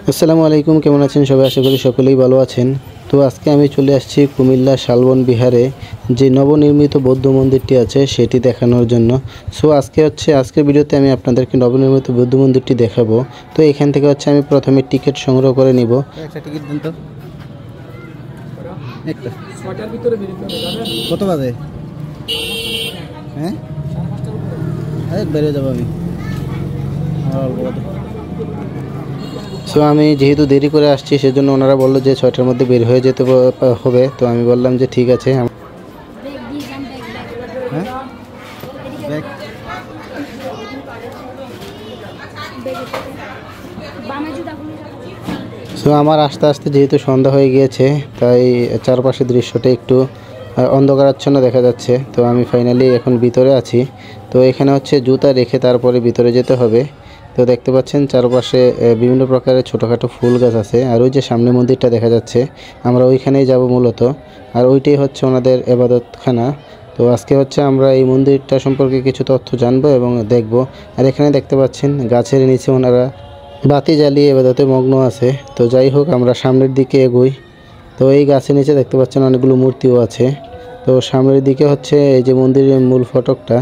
আসসালামু আলাইকুম, কেমন আছেন সবাই? আশা করি সকলেই ভালো আছেন। তো আজকে আমি চলে আসছি কুমিল্লা শালবন বিহারে যে নবনির্মিত বৌদ্ধ মন্দিরটি আছে সেটি দেখানোর জন্য। সো আজকের ভিডিওতে আমি আপনাদেরকে নবনির্মিত বৌদ্ধ মন্দিরটি দেখাবো। তো এখান থেকে আমি প্রথমে টিকিট সংগ্রহ করে নিব। একটা টিকিট দেন তো। একটা কত বাজে? হ্যাঁ, বেড়ে যাবো আমি। সো আমি যেহেতু দেরি করে আসছি সেজন্য ওনারা বললো যে 6টার মধ্যে বের হয়ে যেতে হবে। তো আমি বললাম যে ঠিক আছে। সো আমার আস্তে আস্তে যেহেতু সন্ধ্যা হয়ে গিয়েছে তাই চারপাশের দৃশ্যটা একটু অন্ধকারাচ্ছন্ন দেখা যাচ্ছে। তো আমি ফাইনালি এখন ভিতরে আছি। তো এখানে জুতা রেখে তারপরে ভিতরে যেতে হবে। তো দেখতে পাচ্ছেন চারপাশে বিভিন্ন প্রকারের ছোটোখাটো ফুল গাছ আছে। আর ওই যে সামনে মন্দিরটা দেখা যাচ্ছে, আমরা ওইখানেই যাব মূলত। আর ওইটাই ওনাদের ইবাদতখানা। তো আজকে আমরা এই মন্দিরটা সম্পর্কে কিছু তথ্য জানবো এবং দেখব। আর এখানে দেখতে পাচ্ছেন গাছের নিচে ওনারা বাতি জ্বালিয়ে ইবাদতে মগ্ন আছে। তো যাই হোক, আমরা সামনের দিকে এগোই। তো এই গাছের নিচে দেখতে পাচ্ছেন অনেকগুলো মূর্তিও আছে। তো সামনের দিকে এই যে মন্দিরের মূল ফটকটা।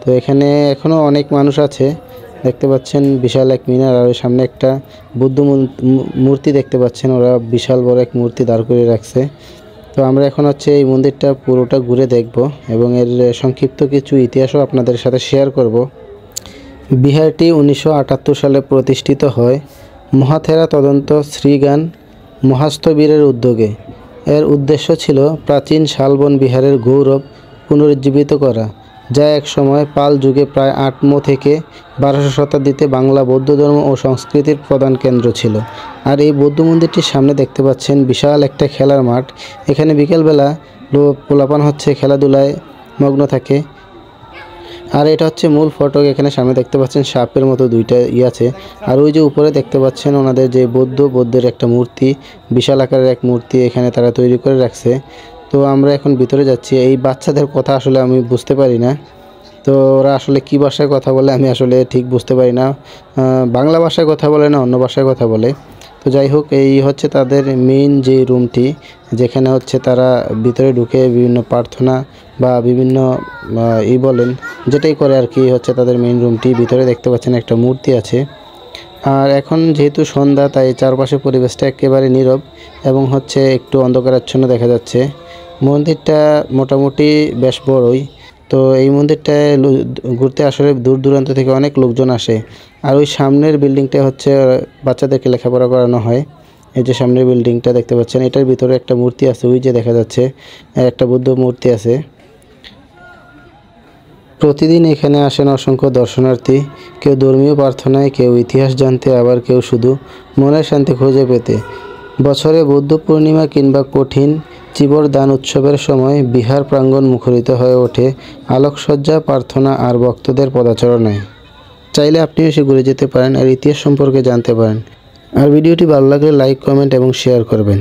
তো এখানে এখনও অনেক মানুষ আছে। দেখতে পাচ্ছেন বিশাল এক মিনার, আর সামনে একটা বুদ্ধ মূর্তি দেখতে পাচ্ছেন। ওরা বিশাল বড় এক মূর্তি দাঁড় করে রাখছে। তো আমরা এখন এই মন্দিরটা পুরোটা ঘুরে দেখব এবং এর সংক্ষিপ্ত কিছু ইতিহাসও আপনাদের সাথে শেয়ার করব। বিহারটি 1978 সালে প্রতিষ্ঠিত হয় মহাথেরা তদন্ত শ্রীগান মহাস্তবীরের উদ্যোগে। এর উদ্দেশ্য ছিল প্রাচীন শালবন বিহারের গৌরব পুনরুজ্জীবিত করা, যা এক সময় পাল যুগে প্রায় 8 থেকে 12শো শতাব্দীতে বাংলা বৌদ্ধ ধর্ম ও সংস্কৃতির প্রধান কেন্দ্র ছিল। আর এই বৌদ্ধ মন্দিরটির সামনে দেখতে পাচ্ছেন বিশাল একটা খেলার মাঠ। এখানে বিকেলবেলা পোলাপান খেলাধুলায় মগ্ন থাকে। আর এটা মূল ফটক। এখানে সামনে দেখতে পাচ্ছেন সাপের মতো দুইটা আছে। আর ওই যে উপরে দেখতে পাচ্ছেন ওনাদের যে বৌদ্ধের একটা মূর্তি, বিশাল আকারের এক মূর্তি এখানে তারা তৈরি করে রাখছে। তো আমরা এখন ভিতরে যাচ্ছি। এই বাচ্চাদের কথা আসলে আমি বুঝতে পারি না। তো ওরা আসলে কী ভাষায় কথা বলে আমি আসলে ঠিক বুঝতে পারি না। বাংলা ভাষায় কথা বলে না অন্য ভাষায় কথা বলে। তো যাই হোক, এই তাদের মেইন যে রুমটি, যেখানে তারা ভিতরে ঢুকে বিভিন্ন প্রার্থনা বা বিভিন্ন বলেন যেটাই করে আর কি, তাদের মেইন রুমটি। ভিতরে দেখতে পাচ্ছেন একটা মূর্তি আছে। আর এখন যেহেতু সন্ধ্যা তাই চারপাশে পরিবেশটা একেবারে নীরব এবং একটু অন্ধকারাচ্ছন্ন দেখা যাচ্ছে। মন্দিরটা মোটামুটি বেশ বড়ই। তো এই মন্দিরটায় ঘুরতে আসলে দূর দূরান্ত থেকে অনেক লোকজন আসে। আর ওই সামনের বিল্ডিংটা বাচ্চাদেরকে লেখাপড়া করানো হয়। এই যে সামনের বিল্ডিংটা দেখতে পাচ্ছেন, এটার ভিতরে একটা মূর্তি আছে। ওই যে দেখা যাচ্ছে একটা বুদ্ধ মূর্তি আছে। প্রতিদিন এখানে আসেন অসংখ্য দর্শনার্থী, কেউ ধর্মীয় প্রার্থনায়, কেউ ইতিহাস জানতে, আবার কেউ শুধু মনের শান্তি খুঁজে পেতে। বছরে বৌদ্ধ পূর্ণিমা কিংবা কঠিন চিবর দান উৎসবের সময় বিহার প্রাঙ্গণ মুখরিত হয়ে ওঠে আলোকসজ্জা, প্রার্থনা আর ভক্তদের পদাচরণায়। চাইলে আপনিও এসে ঘুরে যেতে পারেন আর ইতিহাস সম্পর্কে জানতে পারেন। আর ভিডিওটি ভালো লাগলে লাইক, কমেন্ট এবং শেয়ার করবেন।